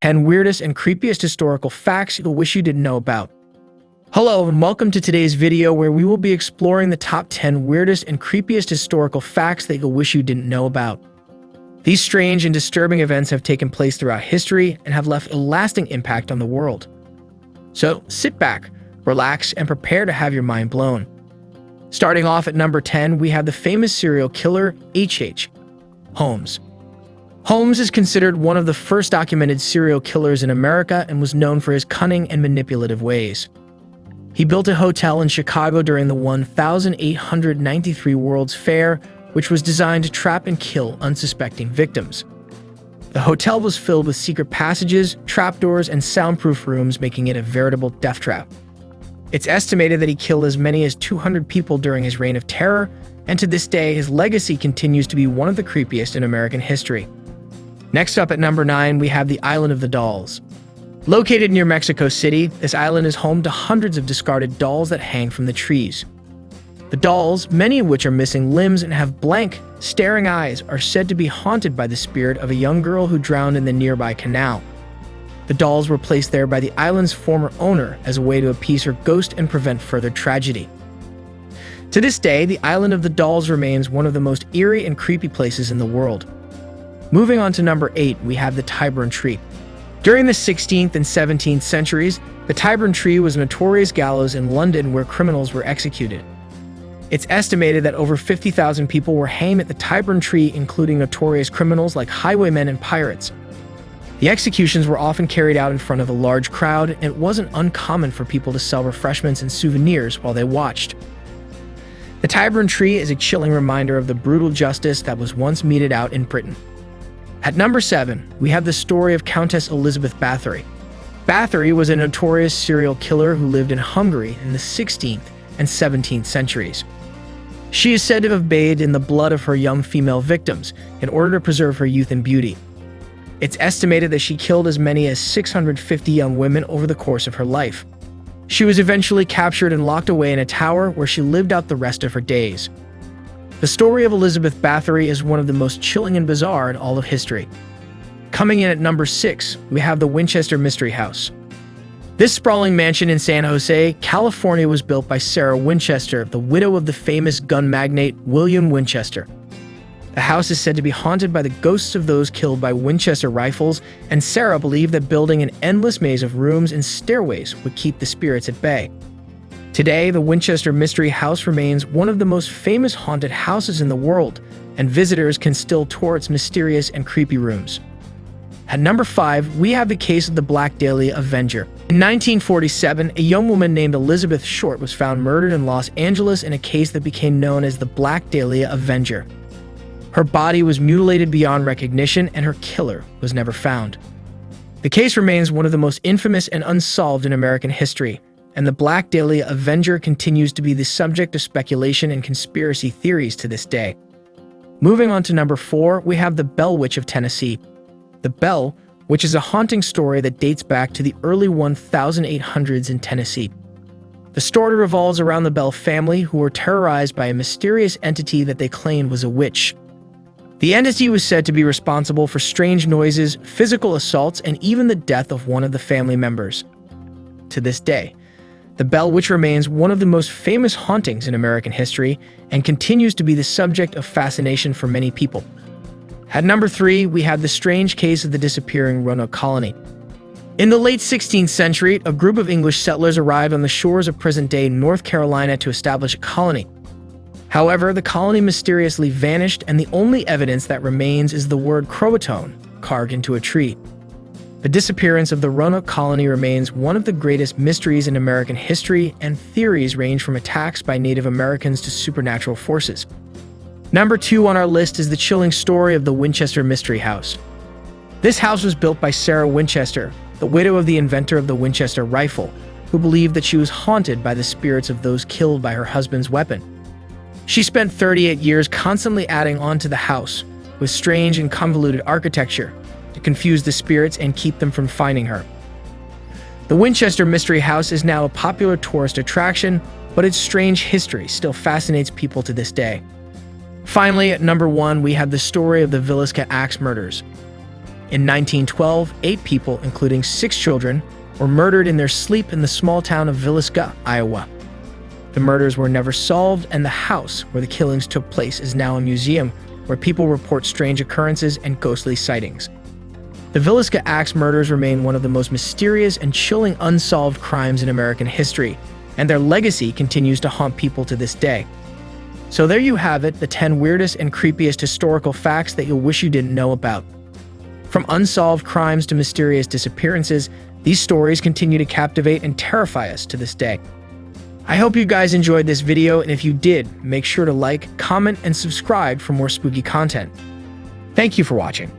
10 weirdest and creepiest historical facts you'll wish you didn't know about. Hello and welcome to today's video where we will be exploring the top 10 weirdest and creepiest historical facts that you'll wish you didn't know about. These strange and disturbing events have taken place throughout history and have left a lasting impact on the world. So sit back, relax, and prepare to have your mind blown. Starting off at number 10, we have the famous serial killer H.H. Holmes. Holmes is considered one of the first documented serial killers in America and was known for his cunning and manipulative ways. He built a hotel in Chicago during the 1893 World's Fair, which was designed to trap and kill unsuspecting victims. The hotel was filled with secret passages, trapdoors, and soundproof rooms, making it a veritable death trap. It's estimated that he killed as many as 200 people during his reign of terror, and to this day, his legacy continues to be one of the creepiest in American history. Next up at number 9, we have the Island of the Dolls. Located near Mexico City, this island is home to hundreds of discarded dolls that hang from the trees. The dolls, many of which are missing limbs and have blank, staring eyes, are said to be haunted by the spirit of a young girl who drowned in the nearby canal. The dolls were placed there by the island's former owner as a way to appease her ghost and prevent further tragedy. To this day, the Island of the Dolls remains one of the most eerie and creepy places in the world. Moving on to number 8, we have the Tyburn Tree. During the 16th and 17th centuries, the Tyburn Tree was a notorious gallows in London where criminals were executed. It's estimated that over 50,000 people were hanged at the Tyburn Tree, including notorious criminals like highwaymen and pirates. The executions were often carried out in front of a large crowd, and it wasn't uncommon for people to sell refreshments and souvenirs while they watched. The Tyburn Tree is a chilling reminder of the brutal justice that was once meted out in Britain. At number 7, we have the story of Countess Elizabeth Bathory. Bathory was a notorious serial killer who lived in Hungary in the 16th and 17th centuries. She is said to have bathed in the blood of her young female victims in order to preserve her youth and beauty. It's estimated that she killed as many as 650 young women over the course of her life. She was eventually captured and locked away in a tower where she lived out the rest of her days. The story of Elizabeth Bathory is one of the most chilling and bizarre in all of history. Coming in at number 6, we have the Winchester Mystery House. This sprawling mansion in San Jose, California was built by Sarah Winchester, the widow of the famous gun magnate William Winchester. The house is said to be haunted by the ghosts of those killed by Winchester rifles, and Sarah believed that building an endless maze of rooms and stairways would keep the spirits at bay. Today, the Winchester Mystery House remains one of the most famous haunted houses in the world, and visitors can still tour its mysterious and creepy rooms. At number 5, we have the case of the Black Dahlia Avenger. In 1947, a young woman named Elizabeth Short was found murdered in Los Angeles in a case that became known as the Black Dahlia Avenger. Her body was mutilated beyond recognition, and her killer was never found. The case remains one of the most infamous and unsolved in American history, and the Black Dahlia Avenger continues to be the subject of speculation and conspiracy theories to this day. Moving on to number 4, we have the Bell Witch of Tennessee. The Bell Witch is a haunting story that dates back to the early 1800s in Tennessee. The story revolves around the Bell family, who were terrorized by a mysterious entity that they claimed was a witch. The entity was said to be responsible for strange noises, physical assaults, and even the death of one of the family members. To this day, the Bell Witch remains one of the most famous hauntings in American history and continues to be the subject of fascination for many people. At number 3, we have the strange case of the disappearing Roanoke colony. In the late 16th century, a group of English settlers arrived on the shores of present-day North Carolina to establish a colony. However, the colony mysteriously vanished, and the only evidence that remains is the word Croatoan carved into a tree. The disappearance of the Roanoke colony remains one of the greatest mysteries in American history, and theories range from attacks by Native Americans to supernatural forces. Number 2 on our list is the chilling story of the Winchester Mystery House. This house was built by Sarah Winchester, the widow of the inventor of the Winchester rifle, who believed that she was haunted by the spirits of those killed by her husband's weapon. She spent 38 years constantly adding on to the house, with strange and convoluted architecture, to confuse the spirits and keep them from finding her. The Winchester Mystery House is now a popular tourist attraction, but its strange history still fascinates people to this day. Finally, at number 1, we have the story of the Villisca Axe Murders. In 1912, 8 people, including 6 children, were murdered in their sleep in the small town of Villisca, Iowa. The murders were never solved, and the house where the killings took place is now a museum where people report strange occurrences and ghostly sightings. The Villisca Axe Murders remain one of the most mysterious and chilling unsolved crimes in American history, and their legacy continues to haunt people to this day. So there you have it, the 10 weirdest and creepiest historical facts that you'll wish you didn't know about. From unsolved crimes to mysterious disappearances, these stories continue to captivate and terrify us to this day. I hope you guys enjoyed this video, and if you did, make sure to like, comment, and subscribe for more spooky content. Thank you for watching.